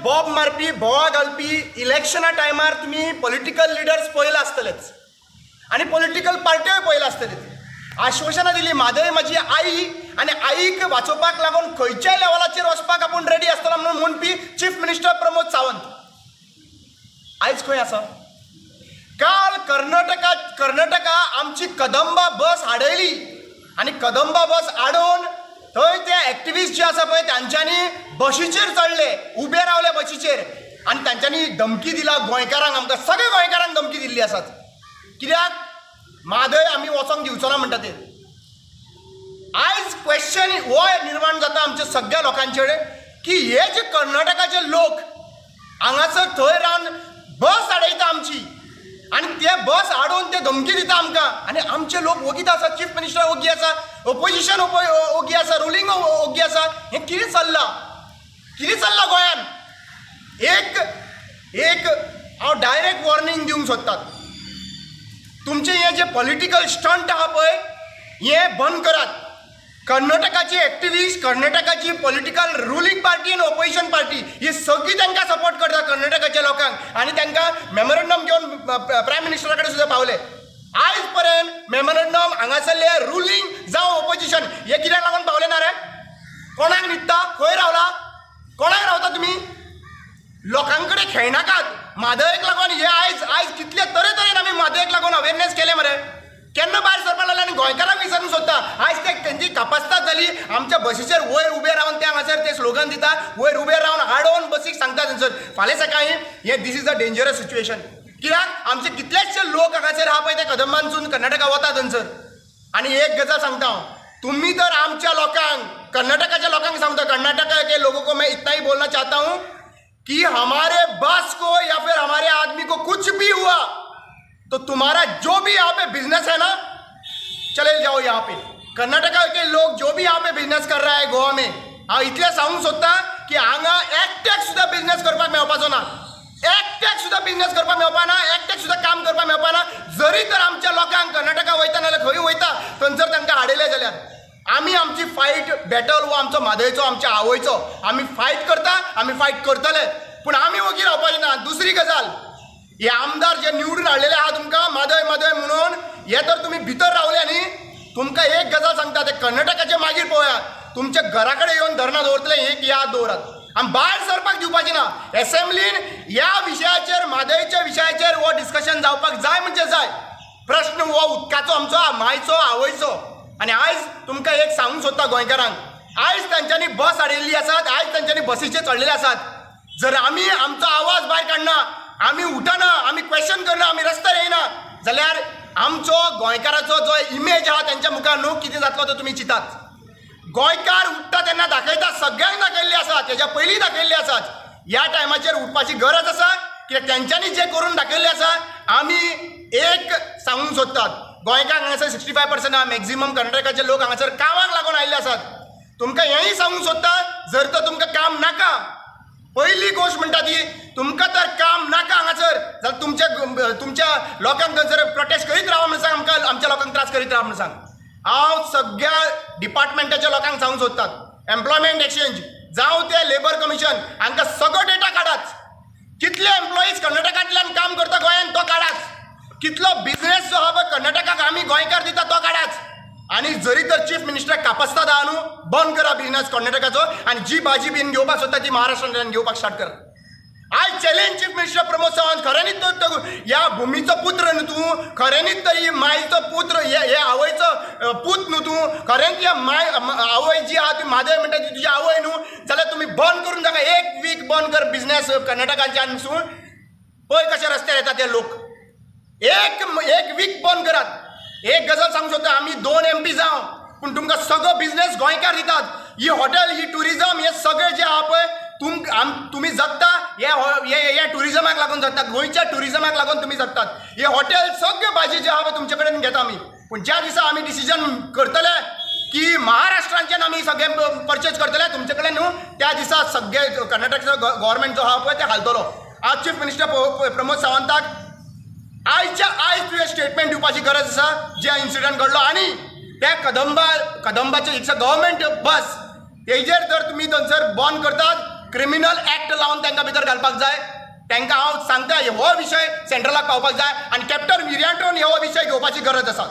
Bob मारपी बोवा घालपी इलेक्शना टायमार तुम्ही पॉलिटिकल लिडर्स पळयला आसतलेच आणि पॉलिटिकल पार्ट्योय पळयला आसतलेच। आश्वासनां दिली म्हादय म्हजी आई आणि आईक वाचोवपाक लागून खंयच्याय लेवलाचेर वचपाक आपूण रेडी आसतलो म्हणून म्हणपी चीफ मिनिस्टर प्रमोद सावंत आयज खंय आसा? काल कर्नाटका आमची कदंबा बस हाडयली आणि कदंबा बस हाडून थंय ते एक्टिविस्ट जे आसा पळय त्यांच्यांनी बशीचेर चढले, उबे रावले बशीचेर आणि त्यांच्यांनी धमकी दिला गोंयकारांक, आमकां सगळ्या गोंयकारांक धमकी दिल्ली आसात। कित्याक? म्हादय आमी वचोंक दिवचो ना म्हणटा ते। आयज क्वेश्चन हो निर्माण जाता आमच्या सगळ्या लोकांचेर की हे जे कर्नाटकाचे लोक हांगासर थंय रावन बस हाडयता आमची आणि ते बस हाडून ते धमकी दिता आमकां आणि आमचे लोक ओगीत आसा, चीफ मिनिस्टर ओगी आसा, ऑपोजिशन ओगी आसा, रुलींग ओगी आसा। हें कितें चल्लां गोंयान? एक हांव डायरेक्ट वॉर्निंग दिवंक सोदता, तुमचे हे जे पॉलिटिकल स्टंट आहा पळय हें बंद करात। कर्नाटकाची एक्टिविस्ट, कर्नाटकाची पॉलिटिकल रुलींग पार्टी आनी ऑपोजिशन पार्टी ही सगळी तांकां सपोर्ट करता कर्नाटकाच्या लोकांक आणि तांकां मेमोरंडम घेवन प्रायम मिनिस्टरा कडेन सुद्दां पावले। आयज पर्यंत मेमोरंडम हांगासरले रुलींग जावं ऑपोजिशन हे कित्याक लागून पावले ना रे? कोणाक न्हिदता? खंय रावला? कोणाक रावता तुमी? लोकां कडेन खेळनाकात। म्हादयक लागून हे आयज कितले तरेन आमी म्हादयक लागून अवेरनेस केले मरे। केन्ना भायर सरपा लागले आनी गोंयकारांक विचारूंक सोदता। आयज ते तेंची कापास्ताद जाली, आमच्या बशीचेर वयर उबे रावन ते हांगासर ते स्लोगन दिता, वयर उबे रावन हाडोवन बसीक सांगता थंयसर। फाल्यां सकाळीं हे this is a dangerous situation. कित्याक? आमचे कितलेशे लोक हांगासर आहा पळय ते कदंबांसून कर्नाटका वता थंयसर। आनी एक गजाल सांगता हांव, तुम्ही तर आमच्या लोकांक, कर्नाटकाच्या लोकांक सांगता, कर्नाटका के लोगों को मैं इतना ही बोलना चाहता हूँ कि हमारे बस को या फिर हमारे आदमी को कुछ भी हुआ तो तुम्हारा जो भी यहाँ पे बिजनेस है ना, चले जाओ यहाँ पे। कर्नाटका के लोग जो भी यहाँ पे बिजनेस कर रहा है गोवा में, हांव इतलें सांगूंक सोदता की हांगा एकट्याक सुद्दां बिजनेस करपाक मेळपाचो ना, एकट्याक सुद्दां बिजनेस करपाक मेळपा ना, एकट्याक सुद्दां काम करपाक मेळपा ना। जरी तर आमच्या लोकांक कर्नाटका वयता नाल्यार खंय वयता थंयसर तांकां हाडयले जाल्यार आमी आमची फायट बॅटल हो आमचो म्हादयचो, आमच्या आवयचो, आमी फायट करता, आमी फायट करतले, पूण आमी वगी रावपाची ना। दुसरी गजाल, हे आमदार जे निवडून हाडलेले आहा तुमकां म्हादय म्हणून, हे तर तुमी भितर रावले न्ही, तुमकां एक गजाल सांगता, ते कर्नाटकाचे मागीर पळया, तुमच्या घरा कडेन येवन धरना दवरतले, एक याद दवरात। आमी भायर सरपाक दिवपाची ना। एसेंब्लीन ह्या विशयाचेर, म्हादयच्या विशयाचेर हो डिस्कशन जावपाक जाय म्हणजे जाय। प्रश्न हो उदकाचो आमचो, मायचो, आवयचो। आनी आयज तुमकां एक सांगूंक सोदता गोंयकारांक, आयज तांच्यांनी बस हाडिल्ली आसात, आयज तांच्यांनी बसीचेर चडलेले आसात। जर आमी आमचो आवाज भायर काडना, आमी उठना, आमी क्वेश्चन करना, आमी रस्त्यार येयना जाल्यार आमचो गोंयकाराचो जो इमेज आहा तांच्या मुखार न्हू कितें जातलो तो तुमी चिंतात। गोंयकार उठता तेन्ना दाखयता, सगळ्यांक दाखयल्ले आसात, तेज्या पयलीं दाखयल्ले आसात। ह्या टायमाचेर उठपाची गरज आसा कित्याक तेंच्यांनी जे करून दाखयल्लें आसा। आमी एक सांगूंक सोदतात, गोंयकार हांगासर 65% आहा, मॅक्झिमम कर्नाटकाचे लोक हांगासर कामाक लागून आयिल्ले आसात। तुमकां हेंय सांगूंक सोदता, जर तर तुमकां काम नाका, पहिली गोष्ट म्हणटा ती, तुमकां तर काम नाका हांगासर जाल्यार तुमच्या लोकांक थंयसर प्रोटेस्ट करीत रावा म्हणून सांग, आमकां आमच्या लोकांक त्रास करीत रावा म्हणून सांग। हांव सगळ्या डिपार्टमेंटाच्या लोकांक सांगूंक सोदतात, एम्प्लॉयमेंट एक्सचेंज जावं ते लेबर कमिशन, हांकां सगळो डेटा काडात। कितले एम्प्लॉईज कर्नाटकांतल्यान काम करता गोंयान तो काडात, कितलो बिझनेस जो आहा पळय कर्नाटकाक आमी गोंयकार दिता तो काडात। आणि जरी तर चीफ मिनिस्टर कापास्ताद आहा न्हू, बंद करा बिझनेस कर्नाटकाचो आणि जी भाजी बीन घेवपाक सोदता ती महाराष्ट्रांतल्यान घेवपाक स्टार्ट करा। आयज challenge chief minister Pramod Sawant, खऱ्यांनीच तो ह्या भुमीचो पुत्र न्हू तूं, खऱ्यांनीच तर ही मायचो पुत्र, हे आवयचो पूत न्हू तूं, खऱ्यांच ह्या माय आवय जी आहा ती म्हादय म्हणटा ती तुजी आवय न्हू, जाल्यार तुमी बंद करून जाका एक वीक बंद कर बिझनेस कर्नाटकाच्यान सून। पळय कशे रस्त्यार येता ते लोक, एक वीक बंद करात। एक गजाल सांगूंक सोदता, आमी 2 MP जावं पूण तुमकां सगळो बिझनेस गोंयकार दितात। ही हॉटेल, ही टुरिजम, हे सगळे जे आहा पळय तुमी जगता हे टुरिजमाक लागून जगतात, गोंयच्या टुरिजमाक लागून तुमी जगतात। हे हॉटेल सगळे भाजी जे आहा पळय तुमचे कडेन घेता आमी, पूण ज्या दिसा आमी डिसिजन करतले की महाराष्ट्रांच्यान आमी सगळे परचेज करतले तुमचे कडेन न्हू, त्या दिसा सगळे कर्नाटकाचो गव्हर्मेंट जो आहा पळय ते हालतलो। आज चीफ मिनिस्टर प्रमोद सावंताक आयज तुवें स्टेटमेंट दिवपाची गरज आसा जे इन्सिडंट घडलो। आणि त्या कदंबाचे इट्स अ गव्हर्मेंट बस, तेजेर जर तुमी थंयसर बंद करतात, क्रिमिनल ऍक्ट लावन तांकां भितर घालपाक जाय. तांकां हांव सांगता हो विशय सेंट्रलाक पावपाक जाय आनी कॅप्टन विरियांटोन हो विशय घेवपाची गरज आसा.